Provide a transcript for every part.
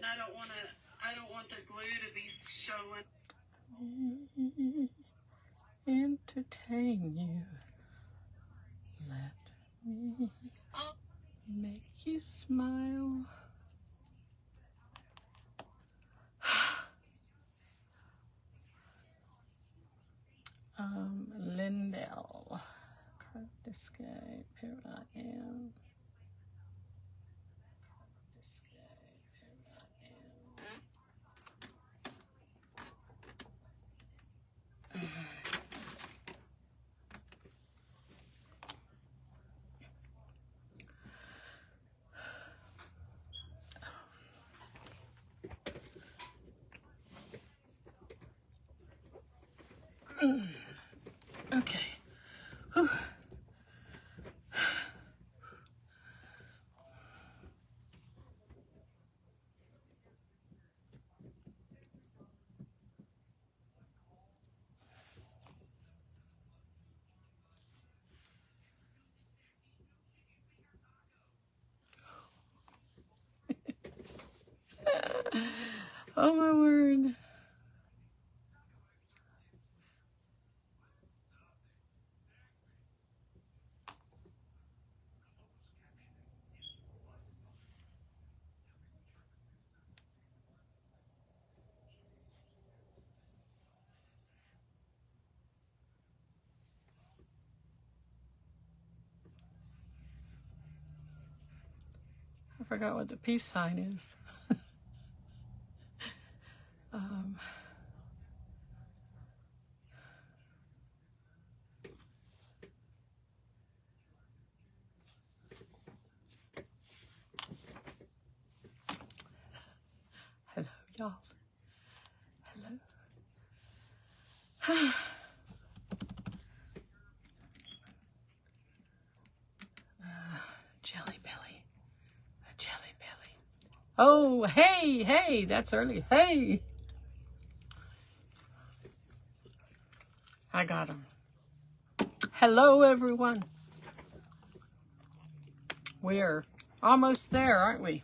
I don't want the glue to be showing. Entertain you. Let me make you smile. Lindell. Craft Escape. Here I am. Craft Escape. Here I am. Okay. Whew. Oh my word. I forgot what the peace sign is. Hello, y'all. Hello. Jelly belly. A jelly belly. Oh, hey, that's early. Hey. I got him. Hello, everyone. We're almost there, aren't we?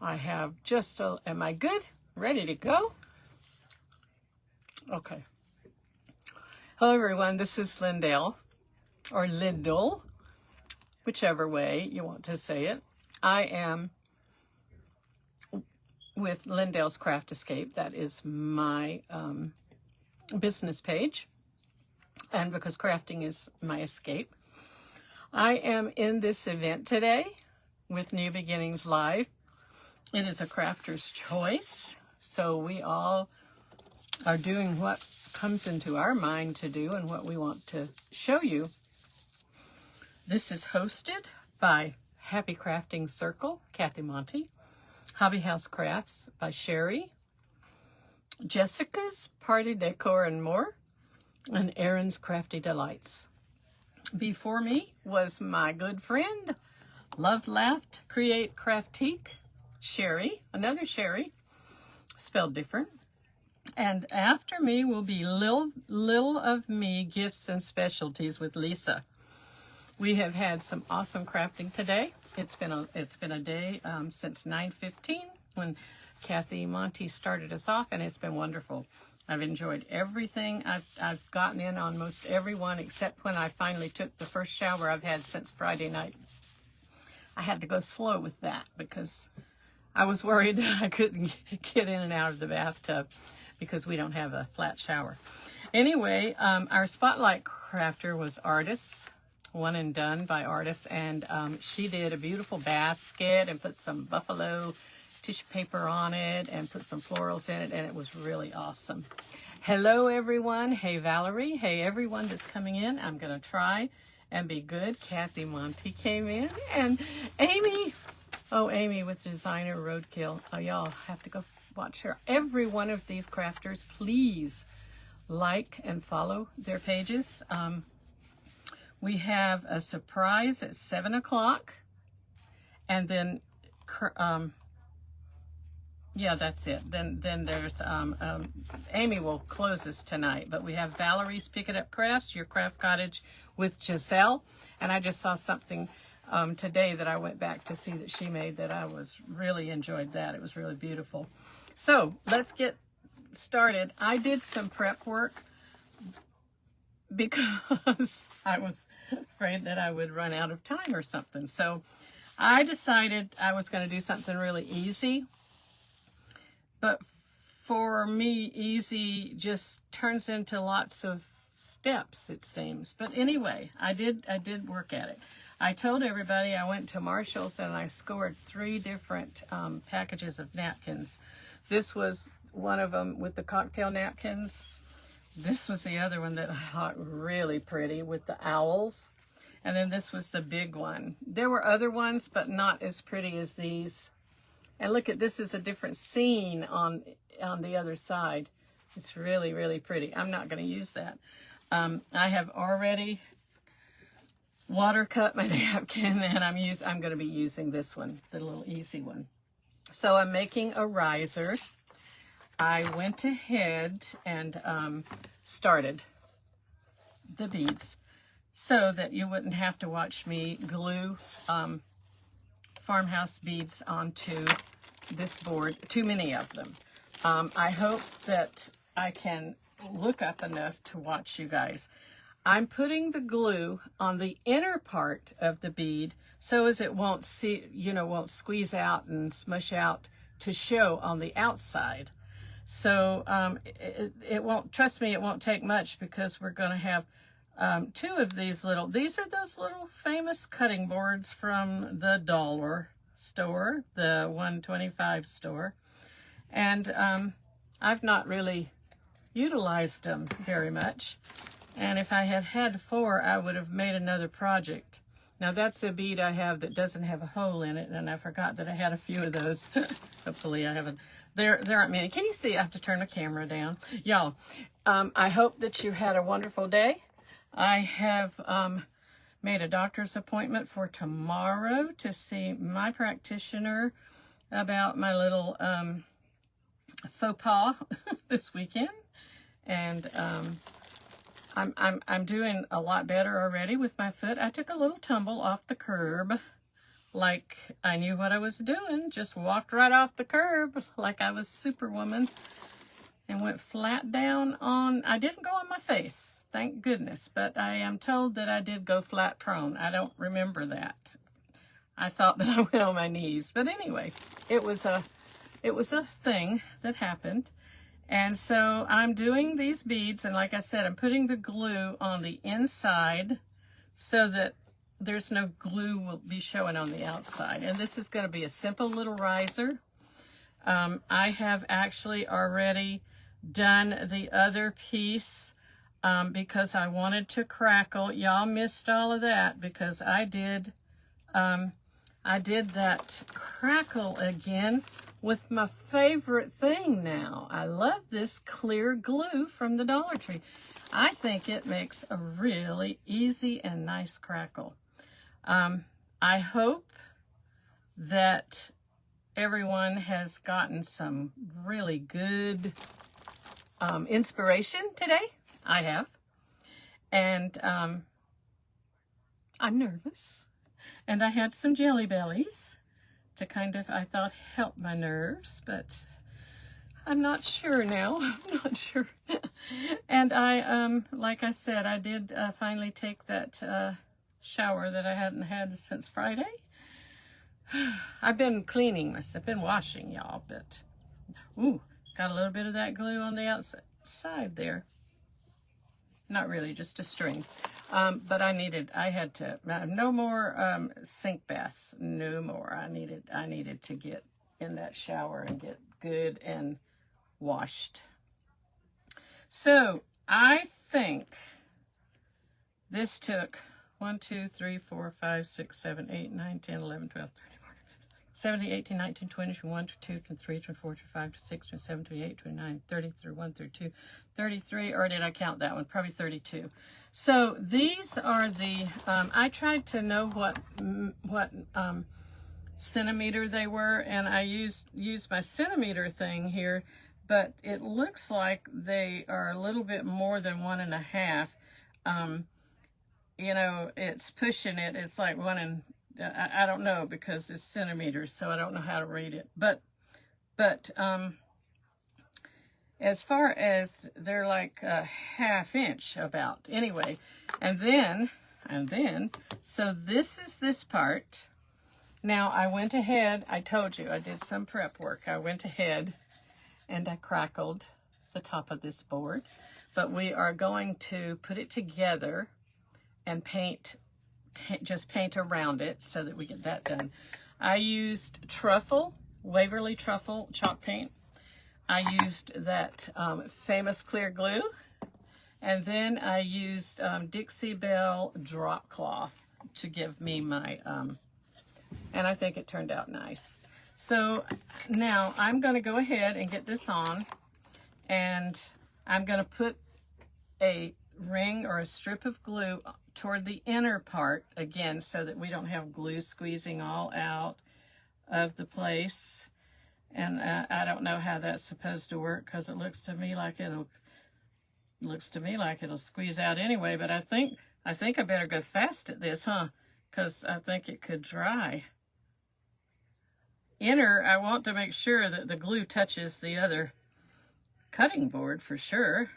I have just a, am I good? Ready to go? Okay. Hello, everyone. This is Lindell, or Lindell, whichever way you want to say it. I am with Lindell's Craft Escape. That is my business page. And because crafting is my escape, I am in this event today with New Beginnings Live. It is a crafter's choice. So we all are doing what comes into our mind to do and what we want to show you. This is hosted by Happy Crafting Circle, Kathy Monty, Hobby House Crafts by Sherry, Jessica's Party Decor and More, and Erin's Crafty Delights. Before me was my good friend, Love Laughed, Create Craftique, Sherry, another Sherry, spelled different. And after me will be Lil of Me, Gifts and Specialties with Lisa. We have had some awesome crafting today. It's been a day since 9:15 when Kathy Monty started us off, and it's been wonderful. I've enjoyed everything. I've gotten in on most everyone except when I finally took the first shower I've had since Friday night. I had to go slow with that because I was worried that I couldn't get in and out of the bathtub because we don't have a flat shower. Anyway, our spotlight crafter was Artis, One and Done by Artis, and she did a beautiful basket and put some buffalo tissue paper on it and put some florals in it, and it was really awesome. Hello, everyone. Hey, Valerie. Hey, everyone that's coming in. I'm going to try and be good. Kathy Monty came in, and Amy. Oh, Amy with Designer Roadkill. Oh, y'all have to go watch her. Every one of these crafters, please like and follow their pages. We have a surprise at 7 o'clock, and then yeah, that's it. Then there's Amy will close us tonight, but we have Valerie's Pick It Up Crafts, Your Craft Cottage with Giselle, and I just saw something today that I went back to see that she made that I was really enjoyed that. It was really beautiful. So let's get started. I did some prep work because I was afraid that I would run out of time or something. So I decided I was going to do something really easy. But for me, easy just turns into lots of steps, it seems. But anyway, I did work at it. I told everybody I went to Marshall's and I scored 3 different packages of napkins. This was one of them with the cocktail napkins. This was the other one that I thought really pretty with the owls. And then this was the big one. There were other ones, but not as pretty as these. And look at this, is a different scene on the other side. It's really, really pretty. I'm not going to use that. I have already water cut my napkin, and I'm going to be using this one, the little easy one. So I'm making a riser. I went ahead and started the beads so that you wouldn't have to watch me glue farmhouse beads onto this board, too many of them. I hope that I can look up enough to watch you guys. I'm putting the glue on the inner part of the bead so as it won't won't squeeze out and smush out to show on the outside. So it won't, trust me, it won't take much because we're going to have 2 of these these are those little famous cutting boards from the dollar store, the 125 store. And I've not really utilized them very much. And if I had had 4, I would have made another project. Now that's a bead I have that doesn't have a hole in it, and I forgot that I had a few of those. Hopefully I haven't. There aren't many. Can you see? I have to turn the camera down. Y'all, I hope that you had a wonderful day. I have made a doctor's appointment for tomorrow to see my practitioner about my little faux pas this weekend. And I'm doing a lot better already with my foot. I took a little tumble off the curb like I knew what I was doing. Just walked right off the curb like I was Superwoman and went flat down on, I didn't go on my face, thank goodness, but I am told that I did go flat prone. I don't remember that. I thought that I went on my knees, but anyway, it was a thing that happened. And so I'm doing these beads, and like I said, I'm putting the glue on the inside so that there's no glue will be showing on the outside. And this is going to be a simple little riser. I have actually already done the other piece because I wanted to crackle. Y'all missed all of that because I did that crackle again with my favorite thing now. I love this clear glue from the Dollar Tree. I think it makes a really easy and nice crackle. I hope that everyone has gotten some really good inspiration today. I have. And I'm nervous. And I had some Jelly Bellies to kind of, I thought, help my nerves, but I'm not sure now. I'm not sure. And I, like I said, I did finally take that shower that I hadn't had since Friday. I've been cleaning myself, been washing, y'all, but, ooh, got a little bit of that glue on the outside there. Not really, just a string. But I had to, no more sink baths, no more. I needed to get in that shower and get good and washed. So I think this took 1, 2, 3, 4, 5, 6, 7, 8, 9, 10, 11, 12, 13, 14, 17, 18, 19, 20, 21, 22, 23, 24, 25, 26, 27, 28, 29, 30, 31, 32, 33, or did I count that one? Probably 32. So these are the, I tried to know what centimeter they were, and I used my centimeter thing here, but it looks like they are a little bit more than 1.5. You know, it's pushing it. It's like 1 I don't know because it's centimeters, so I don't know how to read it. But as far as they're like a ½ inch about. Anyway, and then, so this is this part. Now I went ahead, I told you I did some prep work. I went ahead and I crackled the top of this board. But we are going to put it together and just paint around it so that we get that done. I used Waverly Truffle chalk paint. I used that famous clear glue, and then I used Dixie Belle drop cloth to give me my, and I think it turned out nice. So now I'm going to go ahead and get this on, and I'm going to put a ring or a strip of glue toward the inner part again so that we don't have glue squeezing all out of the place. And I don't know how that's supposed to work because it looks to me like it'll squeeze out anyway, but I think I better go fast at this, huh? Because I think it could dry. Inner, I want to make sure that the glue touches the other cutting board for sure.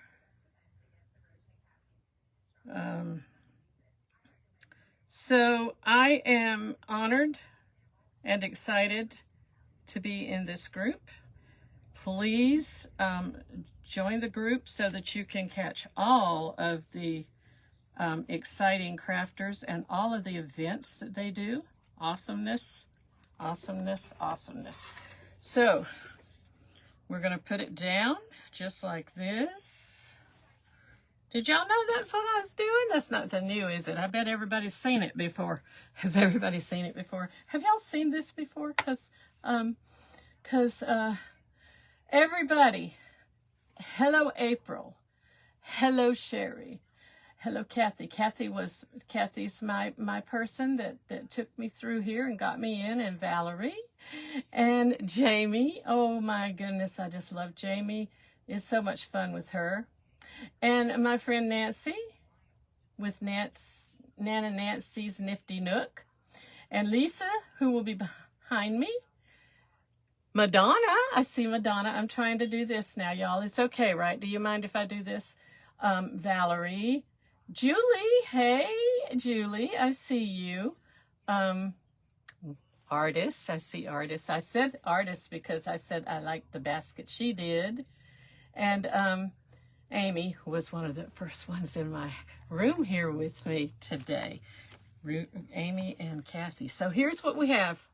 So I am honored and excited to be in this group. Please join the group so that you can catch all of the exciting crafters and all of the events that they do. Awesomeness, awesomeness, awesomeness. So we're going to put it down just like this. Did y'all know that's what I was doing? That's nothing new, is it? I bet everybody's seen it before. Has everybody seen it before? Have y'all seen this before? Because everybody, hello April, hello Sherry, hello Kathy. Kathy's my person that took me through here and got me in, and Valerie and Jamie. Oh my goodness, I just love Jamie. It's so much fun with her. And my friend Nancy with Nana Nancy's Nifty Nook, and Lisa, who will be behind me. Madonna, I see Madonna. I'm trying to do this now, y'all. It's okay, right? Do you mind if I do this? Valerie, Julie, hey, Julie, I see you. Artist, I see Artist. I said Artist because I said I liked the basket she did. And Amy was one of the first ones in my room here with me today. Amy and Kathy. So here's what we have.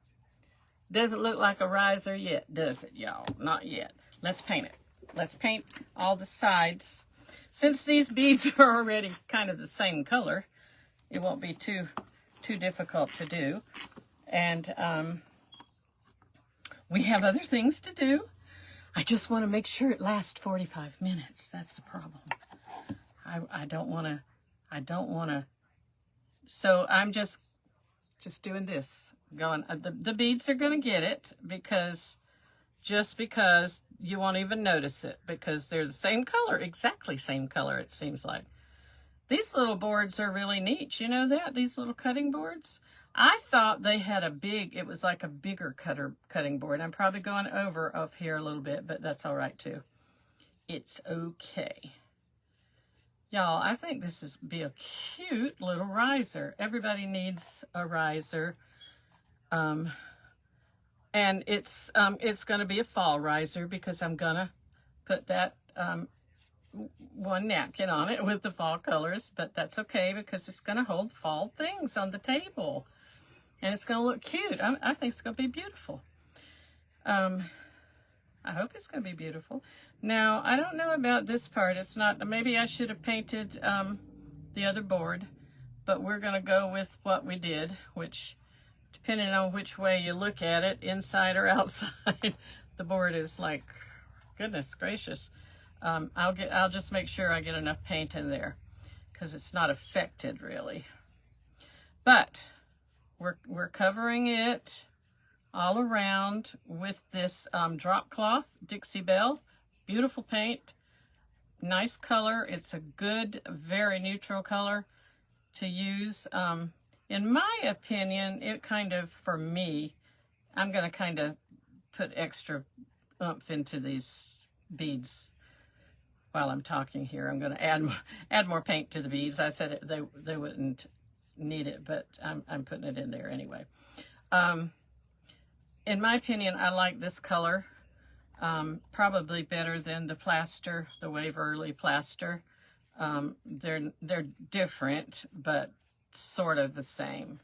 Doesn't look like a riser yet, does it, y'all? Not yet. Let's paint it. Let's paint all the sides. Since these beads are already kind of the same color, it won't be too difficult to do. And we have other things to do. I just want to make sure it lasts 45 minutes. That's the problem. I don't want to. So I'm just doing this. Going. The beads are going to get it because you won't even notice it because they're the same color, exactly same color. It seems like these little boards are really neat. You know that these little cutting boards. I thought they had it was like a bigger cutting board. I'm probably going over up here a little bit, but that's all right too. It's okay. Y'all, I think this is be a cute little riser. Everybody needs a riser. And it's going to be a fall riser because I'm going to put that one napkin on it with the fall colors, but that's okay because it's going to hold fall things on the table. And it's going to look cute. I think it's going to be beautiful. I hope it's going to be beautiful. Now, I don't know about this part. It's not, maybe I should have painted the other board, but we're going to go with what we did, which, depending on which way you look at it, inside or outside, the board is like, goodness gracious. I'll just make sure I get enough paint in there because it's not affected really. But we're covering it all around with this drop cloth, Dixie Belle. Beautiful paint, nice color. It's a good, very neutral color to use. in my opinion, it kind of, for me, I'm going to kind of put extra oomph into these beads while I'm talking here. I'm going to add more paint to the beads. I said they wouldn't need it, but I'm putting it in there anyway. In my opinion, I like this color probably better than the plaster, the Waverly plaster. They're different, but sort of the same,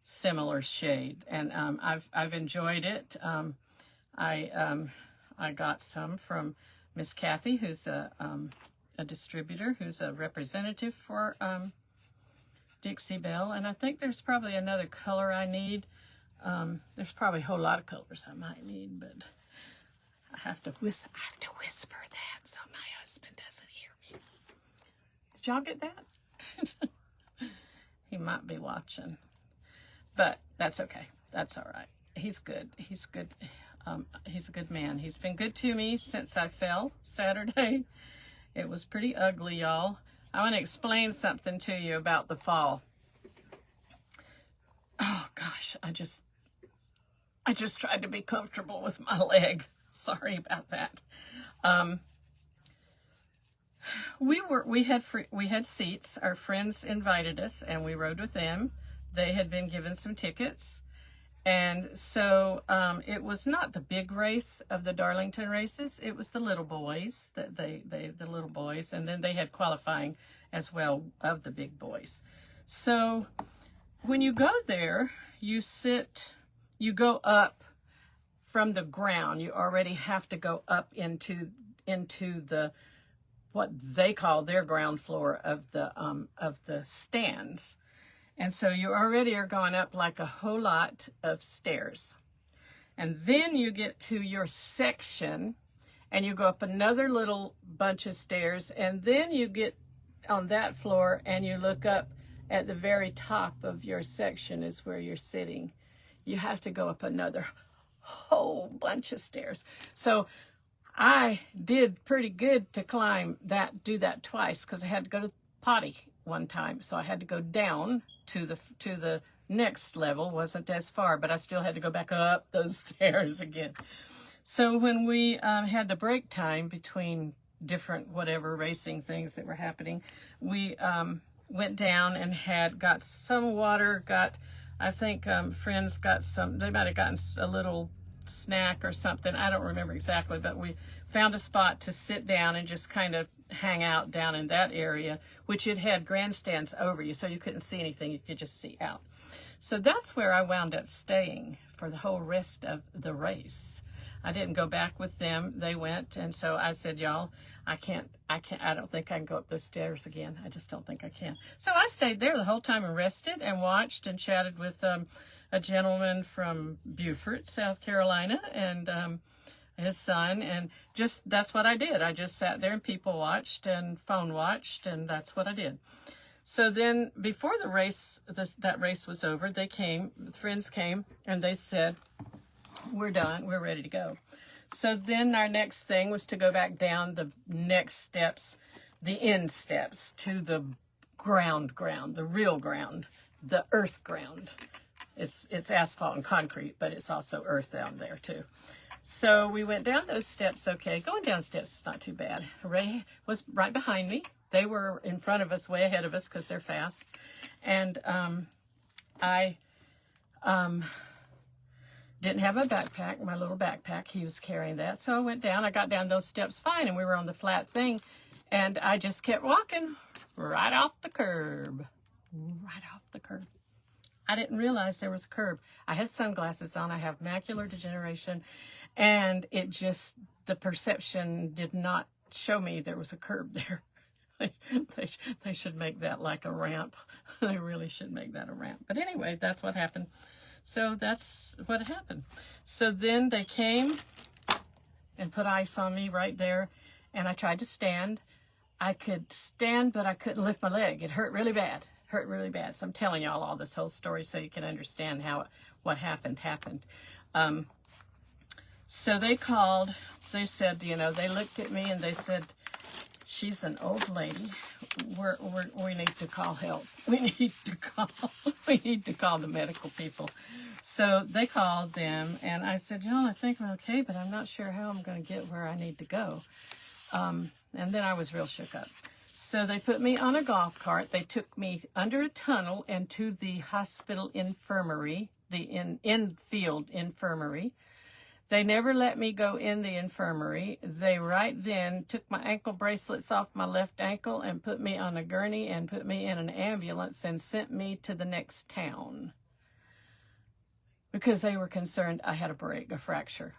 similar shade, and I've enjoyed it. I got some from Miss Kathy, who's a distributor, who's a representative for Dixie Belle, and I think there's probably another color I need. There's probably a whole lot of colors I might need, but I have to whisper that so my husband doesn't hear me. Did y'all get that? He might be watching, but that's okay. That's all right. He's good. He's good. He's a good man. He's been good to me since I fell Saturday. It was pretty ugly, y'all. I want to explain something to you about the fall. Oh gosh, I just tried to be comfortable with my leg. Sorry about that. We had seats. Our friends invited us, and we rode with them. They had been given some tickets, and so it was not the big race of the Darlington races. It was the little boys, the little boys, and then they had qualifying as well of the big boys. So when you go there, you go up from the ground. You already have to go up into the what they call their ground floor of the stands. And so you already are going up like a whole lot of stairs. And then you get to your section and you go up another little bunch of stairs, and then you get on that floor and you look up at the very top of your section is where you're sitting. You have to go up another whole bunch of stairs. So I did pretty good to do that twice, because I had to go to the potty one time. So I had to go down to the next level. Wasn't as far, but I still had to go back up those stairs again. So when we had the break time between different whatever racing things that were happening, we went down and got some water, I think friends got they might have gotten a little snack or something. I don't remember exactly, but we found a spot to sit down and just kind of hang out down in that area, which it had grandstands over you, so you couldn't see anything. You could just see out. So that's where I wound up staying for the whole rest of the race. I didn't go back with them. They went, and so I said, y'all, I don't think I can go up those stairs again. I just don't think I can. So I stayed there the whole time and rested and watched and chatted with a gentleman from Beaufort, South Carolina, and his son, and that's what I did. I just sat there and people watched and phone watched, and that's what I did. So then before the race, that race was over, friends came, and they said, we're done, we're ready to go. So then our next thing was to go back down the next steps, the end steps, to the ground, the real ground, the earth ground. It's asphalt and concrete, but it's also earth down there too. So we went down those steps. Okay, going down steps is not too bad. Ray was right behind me. They were in front of us, way ahead of us, because they're fast. And I didn't have a backpack, my little backpack. He was carrying that. So I went down. I got down those steps fine, and we were on the flat thing. And I just kept walking right off the curb. Right off the curb. I didn't realize there was a curb. I had sunglasses on. I have macular degeneration. And the perception did not show me there was a curb there. They should make that like a ramp. They really should make that a ramp. But anyway, that's what happened. So that's what happened. So then they came and put ice on me right there. And I tried to stand. I could stand, but I couldn't lift my leg. It hurt really bad. So I'm telling y'all all this whole story so you can understand what happened. So they said, they looked at me and they said, She's an old lady. We need to call help. We need to call the medical people. So they called them, and I said, I think I'm okay, but I'm not sure how I'm going to get where I need to go. And then I was real shook up. So they put me on a golf cart. They took me under a tunnel and to the hospital infirmary, the infield infirmary. They never let me go in the infirmary. They right then took my ankle bracelets off my left ankle and put me on a gurney and put me in an ambulance and sent me to the next town because they were concerned I had a fracture.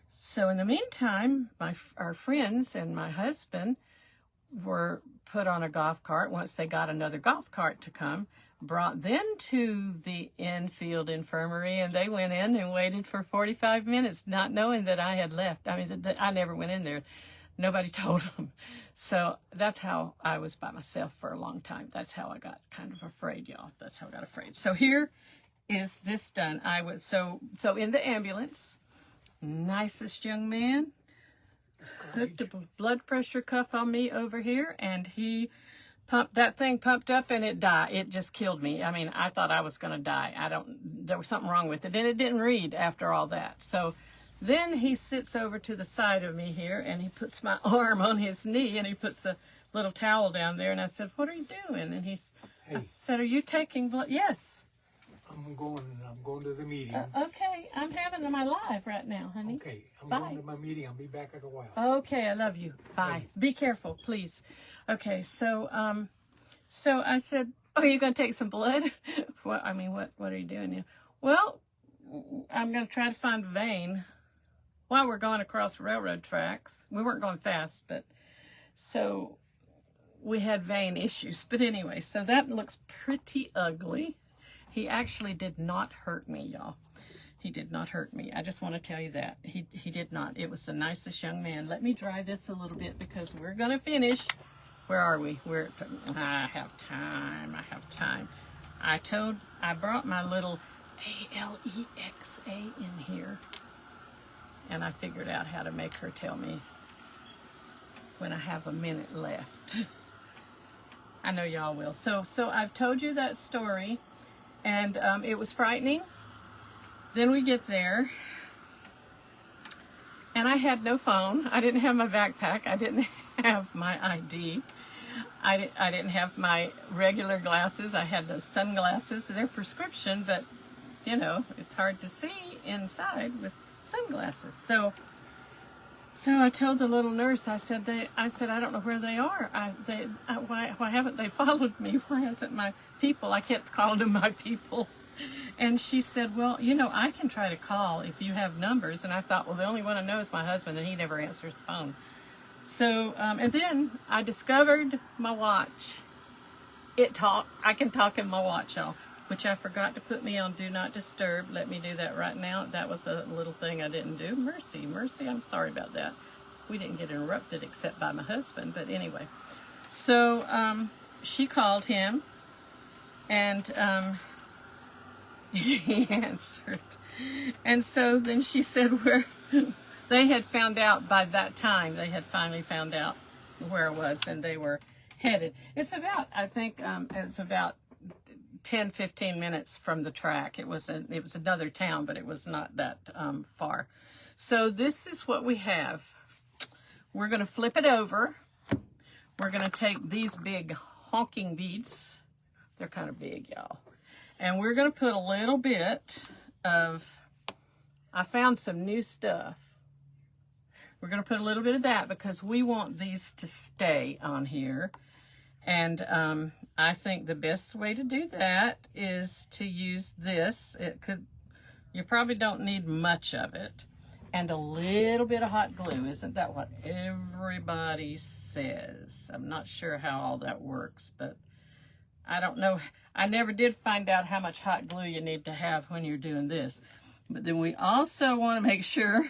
So in the meantime, our friends and my husband were put on a golf cart once they got another golf cart to come, brought them to the infield infirmary, and they went in and waited for 45 minutes, not knowing that I had left. I mean, that I never went in there. Nobody told them. So that's how I was by myself for a long time. That's how I got kind of afraid, y'all. That's how I got afraid. So here is this done. I was so in the ambulance, nicest young man, hooked a blood pressure cuff on me over here, and he pumped up and it died. It just killed me. I mean, I thought I was going to die. There was something wrong with it, and it didn't read after all that. So then he sits over to the side of me here, and he puts my arm on his knee, and he puts a little towel down there, and I said, "What are you doing?" And I said, "Are you taking blood?" "Yes." I'm going to the meeting. Okay, I'm having my live right now, honey. Okay, I'm Bye. going to my meeting. I'll be back in a while. Okay, I love you. Bye. Be careful, please. Okay, so I said, "Oh, you're going to take some blood?" What are you doing here? "Well, I'm going to try to find a vein while we're going across railroad tracks." We weren't going fast, but so we had vein issues. But anyway, so that looks pretty ugly. He actually did not hurt me, y'all. He did not hurt me. I just want to tell you that. He did not. It was the nicest young man. Let me dry this a little bit because we're going to finish. Where are we? I have time. I brought my little Alexa in here. And I figured out how to make her tell me when I have a minute left. I know y'all will. So I've told you that story. And it was frightening. Then we get there, and I had no phone. I didn't have my backpack. I didn't have my ID. I didn't have my regular glasses. I had those sunglasses. They're prescription, but, it's hard to see inside with sunglasses. So I told the little nurse, I said, I don't know where they are. Why haven't they followed me? Why hasn't my people? I kept calling them my people. And she said, "Well, I can try to call if you have numbers." And I thought, well, the only one I know is my husband, and he never answers the phone. So, and then I discovered my watch. It talked. I can talk in my watch, y'all, which I forgot to put me on Do Not Disturb. Let me do that right now. That was a little thing I didn't do. Mercy, I'm sorry about that. We didn't get interrupted except by my husband, but anyway. So she called him, and he answered. And so then she said they had found out by that time. They had finally found out where I was, and they were headed. It's about, I think, it's about 10, 15 minutes from the track. It was another town, but it was not that far. So this is what we have. We're going to flip it over. We're going to take these big honking beads. They're kind of big, y'all. And we're going to put a little bit of, I found some new stuff. We're going to put a little bit of that because we want these to stay on here. And I think the best way to do that is to use this. You probably don't need much of it. And a little bit of hot glue. Isn't that what everybody says? I'm not sure how all that works, but I don't know. I never did find out how much hot glue you need to have when you're doing this. But then we also want to make sure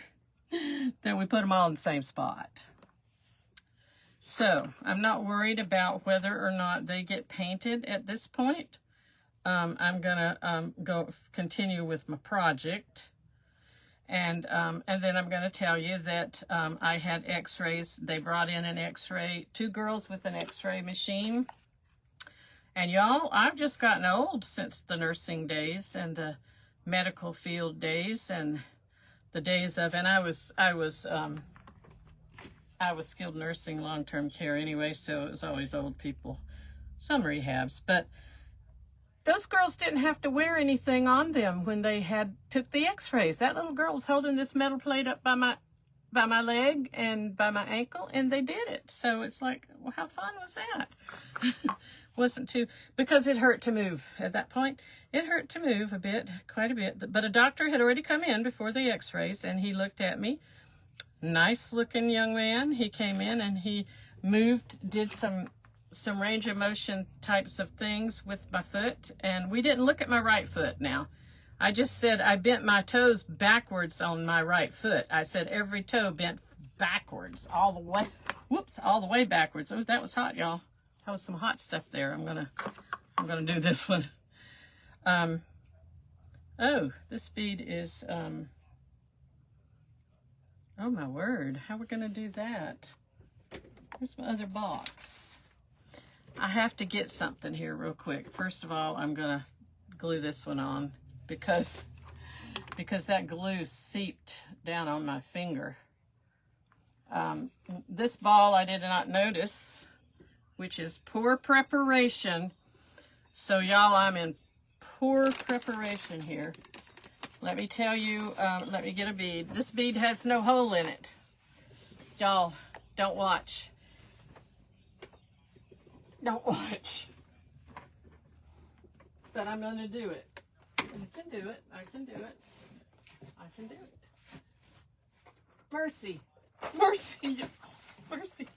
that we put them all in the same spot. So I'm not worried about whether or not they get painted at this point. I'm gonna continue with my project, And then I'm going to tell you that I had x-rays. They brought in an x-ray, 2 girls with an x-ray machine. And y'all, I've just gotten old since the nursing days and the medical field days and the days of, and I was skilled nursing, long-term care anyway, so it was always old people, some rehabs, but those girls didn't have to wear anything on them when they took the x-rays. That little girl was holding this metal plate up by my leg and by my ankle, and they did it. So it's like, well, how fun was that? Wasn't too, because it hurt to move at that point. It hurt to move a bit, quite a bit. But a doctor had already come in before the x-rays, and he looked at me. Nice looking young man. He came in and he moved, did some range of motion types of things with my foot. And we didn't look at my right foot now. I just said I bent my toes backwards on my right foot. I said every toe bent backwards all the way. Whoops, all the way backwards. Oh, that was hot, y'all. That was some hot stuff there. I'm gonna do this one. Oh, this bead is oh my word, how are we gonna do that? Where's my other box? I have to get something here real quick. First of all, I'm gonna glue this one on because that glue seeped down on my finger. This ball I did not notice, which is poor preparation. So y'all, I'm in poor preparation here. Let me tell you, let me get a bead. This bead has no hole in it. Y'all, don't watch. Don't watch. But I'm gonna do it. I can do it, I can do it. I can do it. Mercy, mercy, mercy,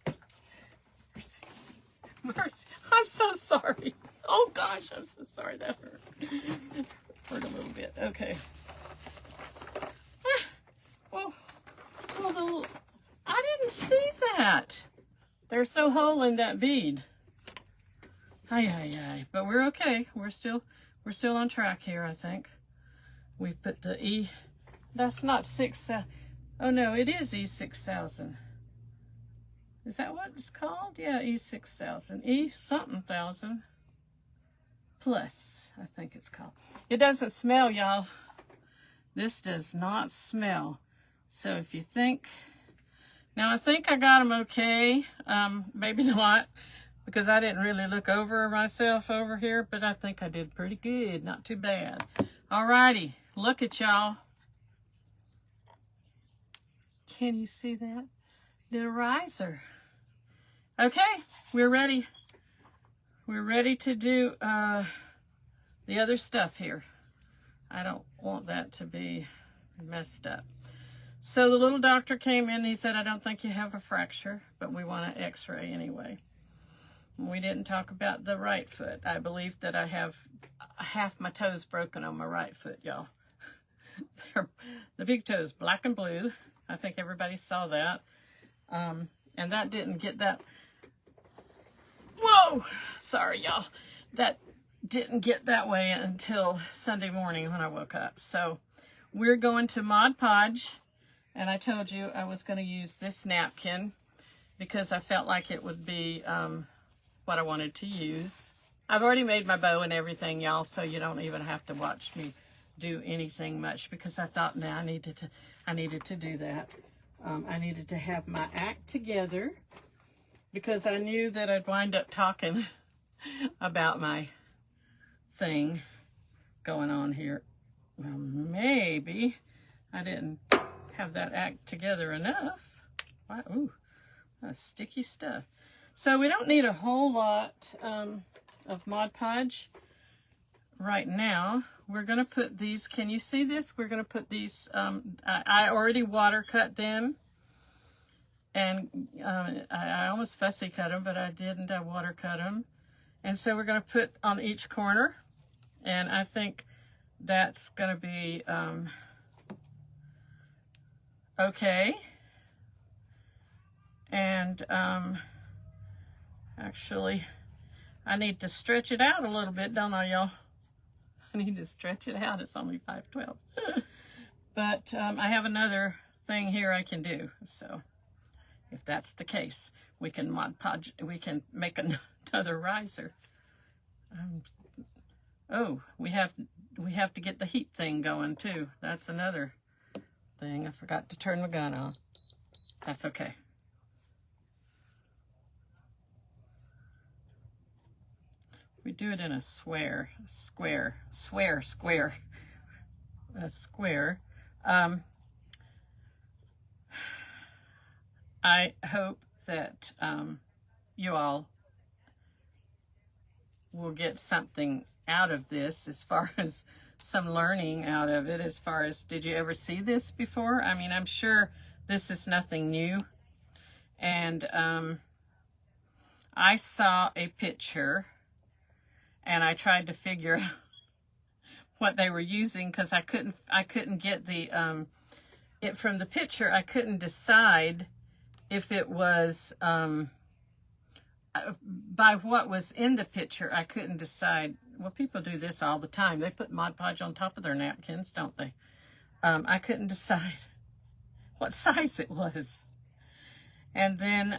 mercy, mercy. I'm so sorry. Oh gosh, I'm so sorry, that hurt. Hurt a little bit, okay. Well, I didn't see that. There's no hole in that bead. Ay. But we're okay. We're still on track here, I think. We put the E. That's not 6,000. Oh no, it is E6000. Is that what it's called? Yeah, E6000. E something thousand. Plus, I think it's called. It doesn't smell, y'all. This does not smell. So if you think, now I think I got them okay. Maybe not, because I didn't really look over myself over here, but I think I did pretty good. Not too bad. Alrighty, look at y'all. Can you see that? The riser. Okay, we're ready. We're ready to do the other stuff here. I don't want that to be messed up. So the little doctor came in and he said, I don't think you have a fracture, but we want an x-ray anyway. We didn't talk about the right foot. I believe that I have half my toes broken on my right foot, y'all. The big toe is black and blue. I think everybody saw that. And that didn't get that. Whoa! Sorry, y'all. That didn't get that way until Sunday morning when I woke up. So we're going to Mod Podge. And I told you I was going to use this napkin because I felt like it would be what I wanted to use. I've already made my bow and everything, y'all, so you don't even have to watch me do anything much because I thought, nah, I needed to do that. I needed to have my act together because I knew that I'd wind up talking about my thing going on here. Well, maybe I didn't have that act together enough. Wow, ooh, that's sticky stuff. So we don't need a whole lot of Mod Podge right now. We're going to put these, can you see this? We're going to put these, I already water cut them. And I almost fussy cut them, but I didn't. I water cut them. And so we're going to put on each corner. And I think that's going to be okay. And actually, I need to stretch it out a little bit, don't I, y'all? I need to stretch it out. It's only 512. But I have another thing here I can do. So if that's the case, we can Mod Podge, we can make another riser. Oh, we have to get the heat thing going too. That's another thing. I forgot to turn the gun on. That's okay. We do it in a square. I hope that you all will get something out of this, as far as some learning out of it, as far as, did you ever see this before? I mean, I'm sure this is nothing new. And I saw a picture and I tried to figure out what they were using, because I couldn't get the it from the picture. I couldn't decide if it was by what was in the picture. I couldn't decide. Well, people do this all the time. They put Mod Podge on top of their napkins, don't they? I couldn't decide what size it was. And then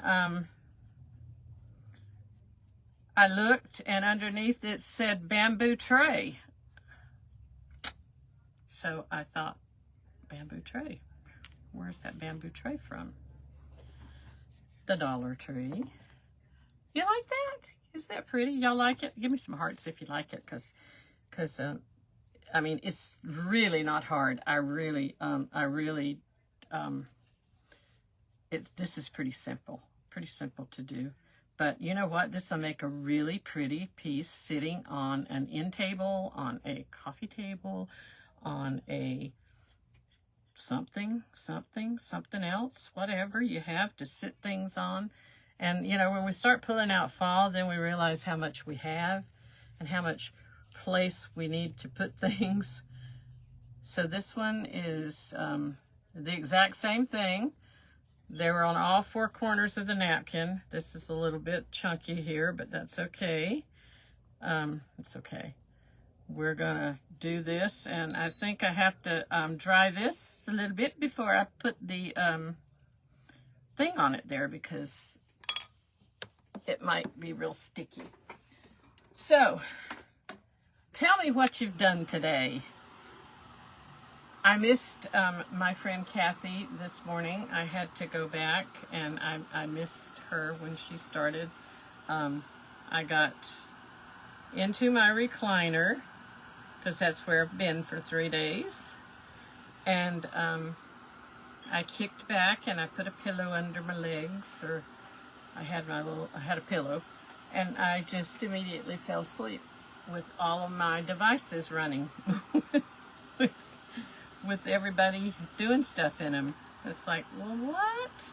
I looked, and underneath it said bamboo tray. So I thought, bamboo tray. Where's that bamboo tray from? The Dollar Tree. You like that? Is that pretty? Y'all like it? Give me some hearts if you like it, because I mean, it's really not hard. This is pretty simple to do. But you know what? This will make a really pretty piece sitting on an end table, on a coffee table, on a something else, whatever you have to sit things on. And, you know, when we start pulling out fall, then we realize how much we have and how much place we need to put things. So this one is the exact same thing. They were on all four corners of the napkin. This is a little bit chunky here, but that's okay. It's okay. We're going to do this, and I think I have to dry this a little bit before I put the thing on it there, because it might be real sticky. So, tell me what you've done today. I missed my friend Kathy this morning. I had to go back, and I missed her when she started. I got into my recliner, because that's where I've been for 3 days. And I kicked back, and I put a pillow under my legs, or I had a pillow, and I just immediately fell asleep with all of my devices running, with everybody doing stuff in them. It's like, well, what?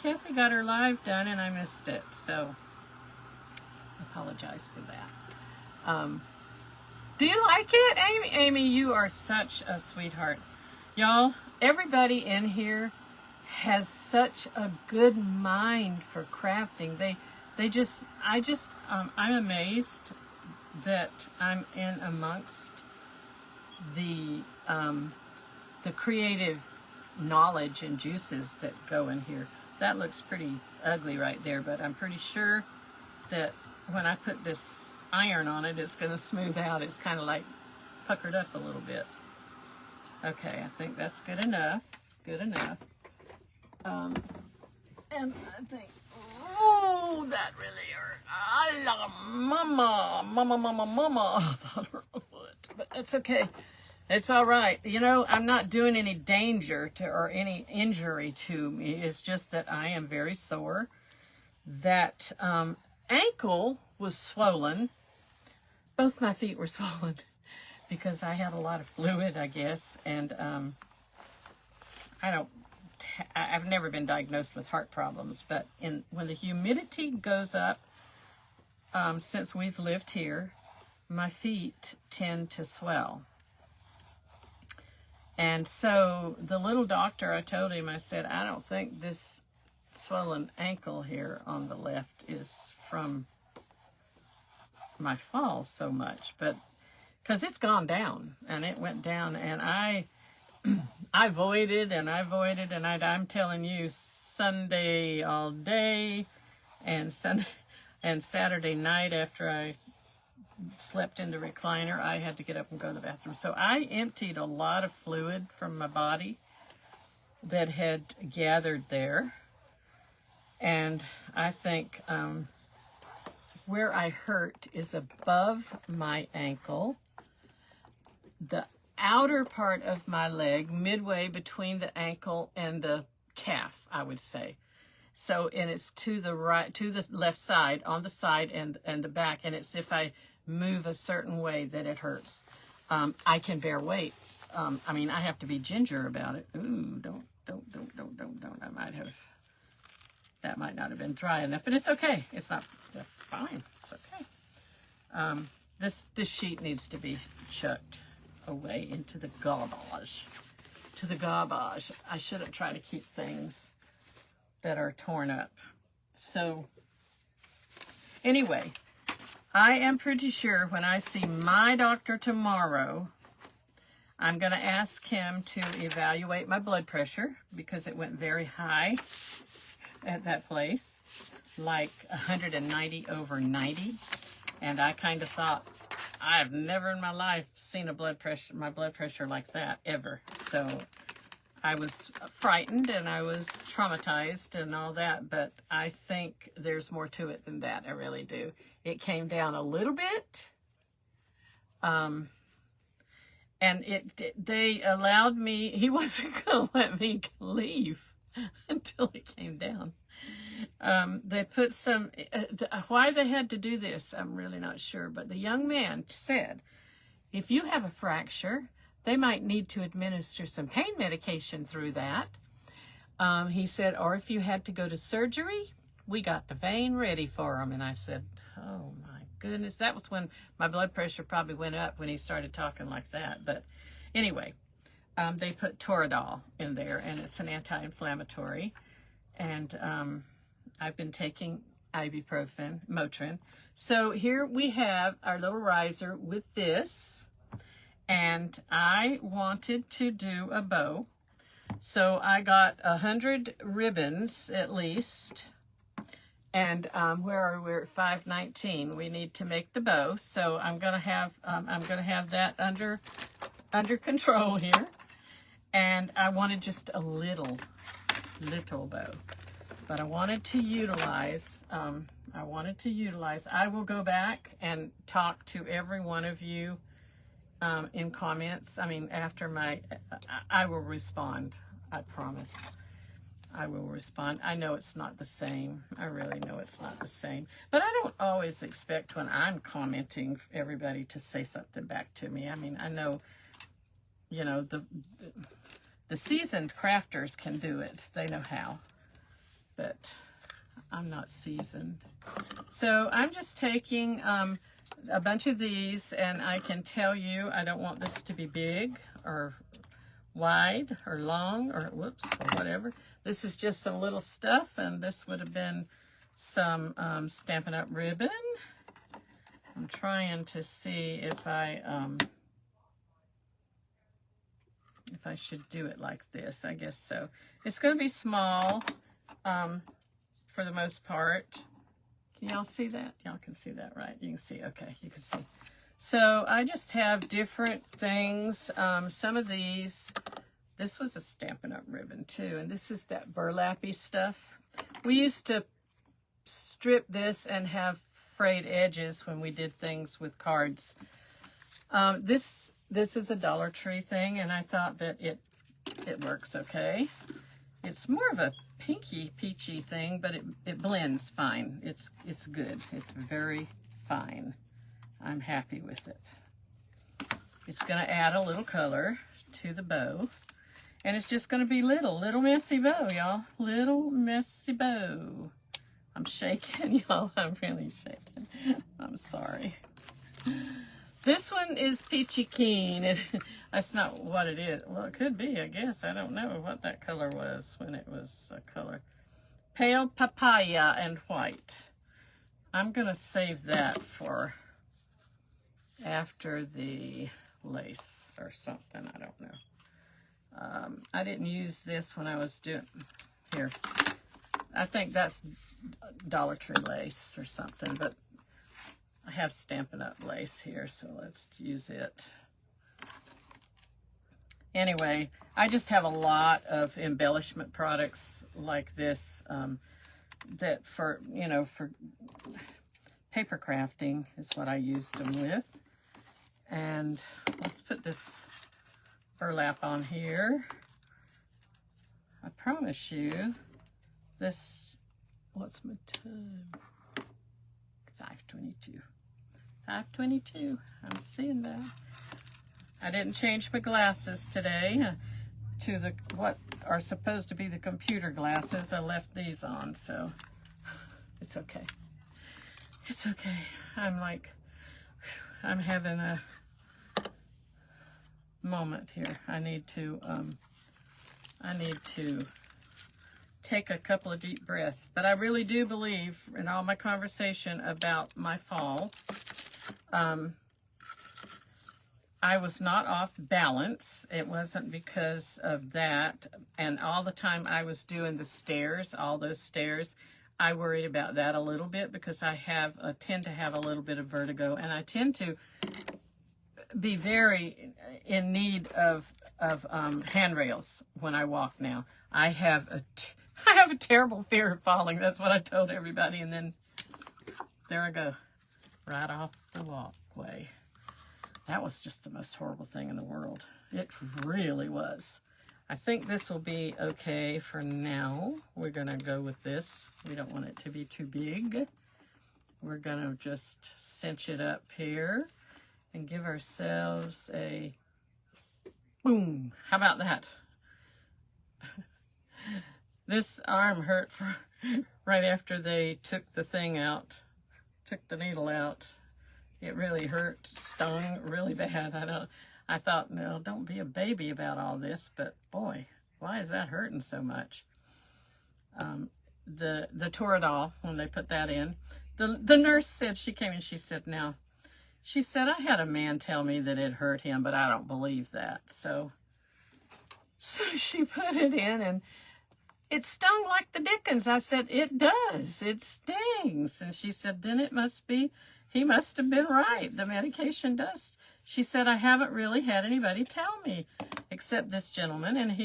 Kathy got her live done, and I missed it, so I apologize for that. Do you like it, Amy? Amy, you are such a sweetheart. Y'all, everybody in here has such a good mind for crafting. I'm amazed that I'm in amongst the creative knowledge and juices that go in here. That looks pretty ugly right there, but I'm pretty sure that when I put this iron on it, it's going to smooth out. It's kind of like puckered up a little bit. Okay, I think that's good enough. Good enough. And I think, oh, that really hurt. Mama. Oh, that hurt my foot. But that's okay. It's all right. You know, I'm not doing any danger to or any injury to me. It's just that I am very sore. That ankle was swollen. Both my feet were swollen because I had a lot of fluid, I guess. And I've never been diagnosed with heart problems, but when the humidity goes up, since we've lived here, my feet tend to swell. And so the little doctor, I told him, I said, I don't think this swollen ankle here on the left is from my fall so much, but because it's gone down, and it went down, and I voided and I voided, and I'm telling you, Sunday all day and Sunday and Saturday night after I slept in the recliner, I had to get up and go to the bathroom. So I emptied a lot of fluid from my body that had gathered there. And I think where I hurt is above my ankle, the outer part of my leg, midway between the ankle and the calf, I would say. So, and it's to the right, to the left side, on the side and the back. And it's if I move a certain way that it hurts. I can bear weight. I mean, I have to be ginger about it. Ooh, don't. I might have, that might not have been dry enough, but it's okay. It's not, that's fine. It's okay. This sheet needs to be chucked away into the garbage. To the garbage. I shouldn't try to keep things that are torn up. So, anyway, I am pretty sure when I see my doctor tomorrow, I'm going to ask him to evaluate my blood pressure because it went very high at that place, like 190 over 90. And I kind of thought, I've never in my life seen my blood pressure like that, ever. So I was frightened and I was traumatized and all that, but I think there's more to it than that. I really do. It came down a little bit. And they allowed me, he wasn't going to let me leave until it came down. They put some, why they had to do this, I'm really not sure, but the young man said, if you have a fracture, they might need to administer some pain medication through that. He said, or if you had to go to surgery, we got the vein ready for them. And I said, oh my goodness, that was when my blood pressure probably went up when he started talking like that. But anyway, they put Toradol in there, and it's an anti-inflammatory. And I've been taking ibuprofen, Motrin. So here we have our little riser with this. And I wanted to do a bow. So I got 100 ribbons at least. And where are we? We're at 519. We need to make the bow. So I'm gonna have that under control here. And I wanted just a little bow. But I wanted to utilize, I will go back and talk to every one of you in comments. I mean, after I will respond. I promise. I will respond. I know it's not the same. I really know it's not the same. But I don't always expect when I'm commenting everybody to say something back to me. I mean, I know, you know, the seasoned crafters can do it. They know how. But I'm not seasoned. So I'm just taking a bunch of these, and I can tell you I don't want this to be big or wide or long or whoops or whatever. This is just some little stuff, and this would have been some Stampin' Up! Ribbon. I'm trying to see if I should do it like this. I guess so. It's going to be small for the most part. Can y'all see that? Y'all can see that, right? You can see. Okay, you can see. So I just have different things. Some of these, this was a Stampin' Up! Ribbon too, and this is that burlappy stuff. We used to strip this and have frayed edges when we did things with cards. This is a Dollar Tree thing, and I thought that it works okay. It's more of a pinky peachy thing, but it blends fine. It's good. It's very fine. I'm happy with it. It's going to add a little color to the bow. And it's just going to be little messy bow, y'all. Little messy bow. I'm shaking, y'all. I'm really shaking. I'm sorry. This one is Peachy Keen. That's not what it is. Well, it could be, I guess. I don't know what that color was when it was a color. Pale papaya and white. I'm going to save that for after the lace or something. I don't know. I didn't use this when I was doing, here. I think that's Dollar Tree lace or something, but I have Stampin' Up! Lace here, so let's use it. Anyway, I just have a lot of embellishment products like this that for, you know, for paper crafting is what I used them with. And let's put this burlap on here. I promise you, this, what's my time? 5:22. 5:22. I'm seeing that. I didn't change my glasses today to the what are supposed to be the computer glasses. I left these on, so it's okay. It's okay. I'm like, I'm having a moment here. I need to take a couple of deep breaths. But I really do believe in all my conversation about my fall, I was not off balance. It wasn't because of that. And all the time I was doing the stairs, all those stairs, I worried about that a little bit because I tend to have a little bit of vertigo, and I tend to be very in need of handrails when I walk now. I have a terrible fear of falling. That's what I told everybody. And then there I go, right off the walkway. That was just the most horrible thing in the world. It really was. I think this will be okay for now. We're going to go with this. We don't want it to be too big. We're going to just cinch it up here and give ourselves a boom. How about that? This arm hurt right after they took the thing out, took the needle out. It really hurt, stung really bad. I thought, no, don't be a baby about all this, but boy, why is that hurting so much? The Toradol, when they put that in, the nurse said, she came and she said, now, she said, I had a man tell me that it hurt him, but I don't believe that. So she put it in and it stung like the dickens. I said, it does, it stings. And she said, then it must be, he must have been right. The medication does. She said, I haven't really had anybody tell me except this gentleman. And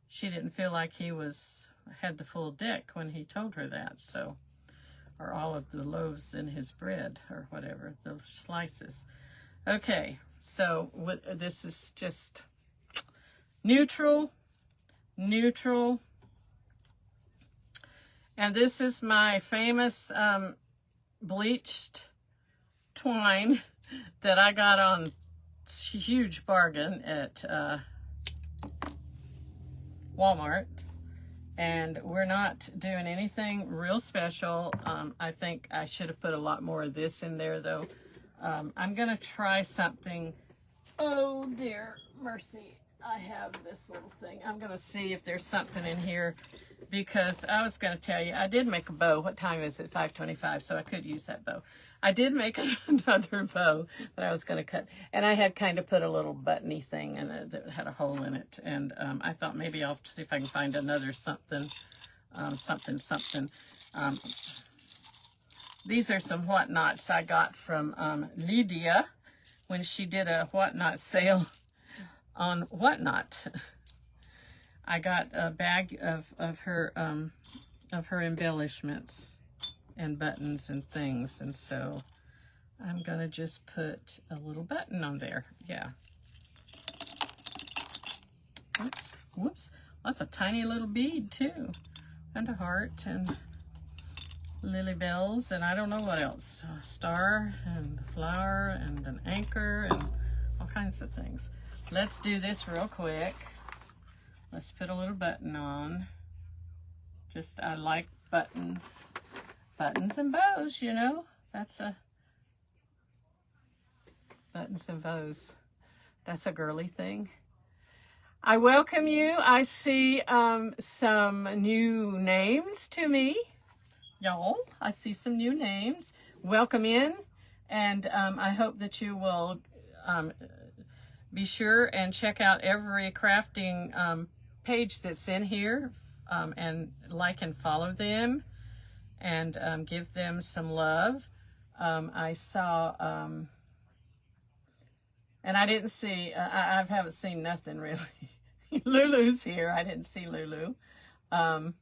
she didn't feel like he had the full dick when he told her that. So, or all of the loaves in his bread or whatever, the slices. Okay, so this is just neutral. And this is my famous bleached twine that I got on huge bargain at Walmart. And we're not doing anything real special. I think I should have put a lot more of this in there though. I'm gonna try something. Oh dear mercy, I have this little thing. I'm gonna see if there's something in here, because I was gonna tell you, I did make a bow. What time is it? 5:25, so I could use that bow. I did make another bow that I was gonna cut, and I had kind of put a little buttony thing in it that had a hole in it, and I thought maybe I'll see if I can find another something. These are some whatnots I got from Lydia when she did a whatnot sale on Whatnot. I got a bag of her embellishments and buttons and things, and so I'm gonna just put a little button on there. Yeah. Whoops. That's a tiny little bead too, and a heart and lily bells, and I don't know what else. A star and a flower and an anchor and all kinds of things. Let's do this real quick. Let's put a little button on. I like buttons. Buttons and bows, you know. That's a buttons and bows. That's a girly thing. I welcome you. I see some new names to me. Y'all, I see some new names. Welcome in, and I hope that you will be sure and check out every crafting page that's in here, and like and follow them, and give them some love. I saw, and I didn't see, I haven't seen nothing really. Lulu's here. I didn't see Lulu. Oh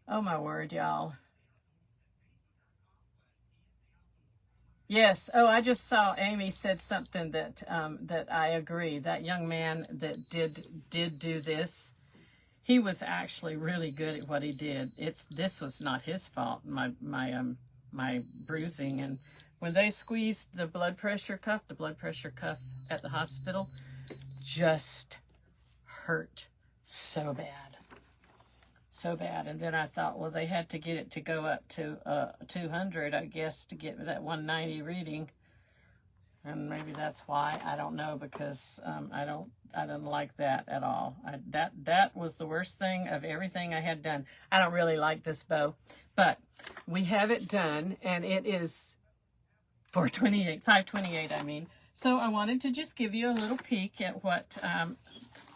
my word, y'all. Yes. Oh, I just saw Amy said something that that I agree. That young man that did do this, he was actually really good at what he did. This was not his fault. My bruising, and when they squeezed the blood pressure cuff at the hospital just hurt so bad. So bad. And then I thought, well, they had to get it to go up to 200, I guess, to get that 190 reading. And maybe that's why. I don't know, because I don't like that at all. That was the worst thing of everything I had done. I don't really like this bow, but we have it done, and it is 528, I mean. So I wanted to just give you a little peek at what,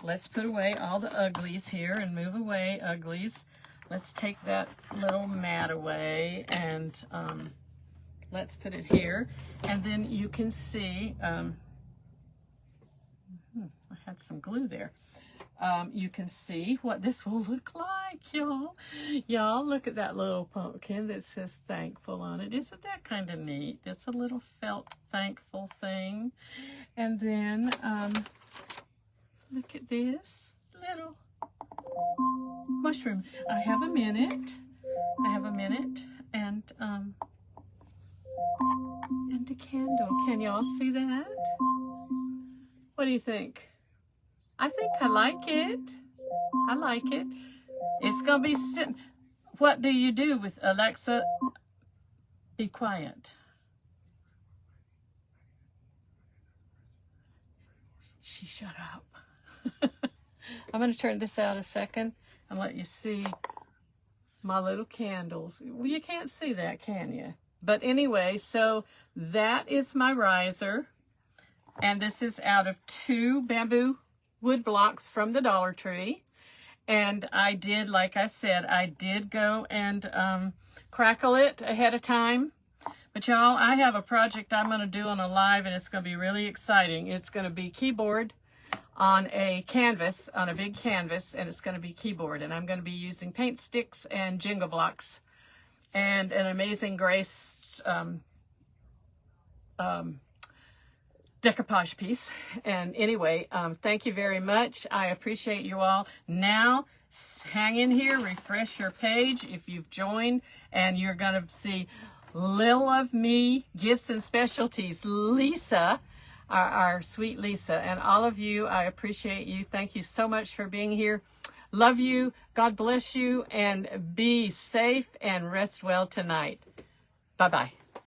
let's put away all the uglies here and move away uglies. Let's take that little mat away, and let's put it here. And then you can see, I had some glue there. You can see what this will look like, y'all. Y'all, look at that little pumpkin that says thankful on it. Isn't that kind of neat? It's a little felt thankful thing. And then, look at this little mushroom. I have a minute, and a candle. Can y'all see that? What do you think? I think I like it. I like it. It's gonna be sitting. What do you do with Alexa? Be quiet. She shut up. I'm going to turn this out a second and let you see my little candles. Well, you can't see that, can you? But anyway, so that is my riser. And this is out of 2 bamboo wood blocks from the Dollar Tree. And I did, like I said, I did go and crackle it ahead of time. But y'all, I have a project I'm going to do on a live, and it's going to be really exciting. It's going to be keyboard on a canvas, on a big canvas, and it's going to be keyboard. And I'm going to be using paint sticks and Jenga blocks and an Amazing Grace decoupage piece. And anyway, thank you very much. I appreciate you all. Now, hang in here, refresh your page if you've joined, and you're going to see Lil of Me, Gifts and Specialties, Lisa, our sweet Lisa, and all of you. I appreciate you. Thank you so much for being here. Love you. God bless you, and be safe and rest well tonight. Bye-bye.